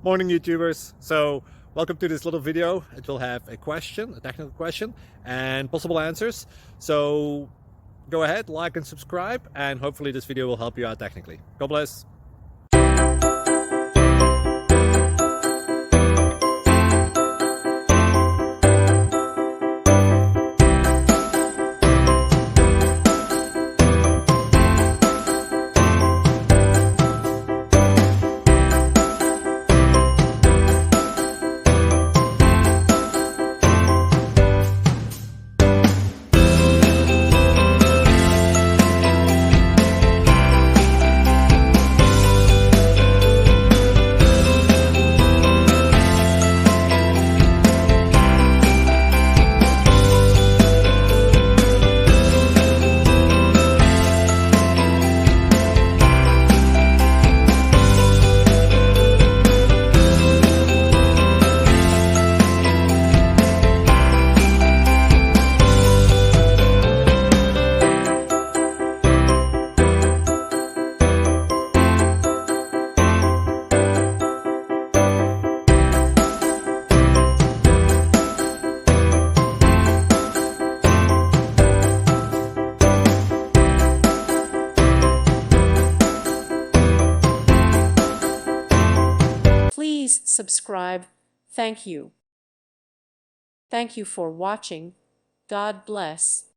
Morning, YouTubers. So welcome to this little video. It will have a question, a technical question, and possible answers. So go ahead, like and subscribe, and hopefully this video will help you out technically. God bless. Please subscribe. Thank you. Thank you for watching. God bless.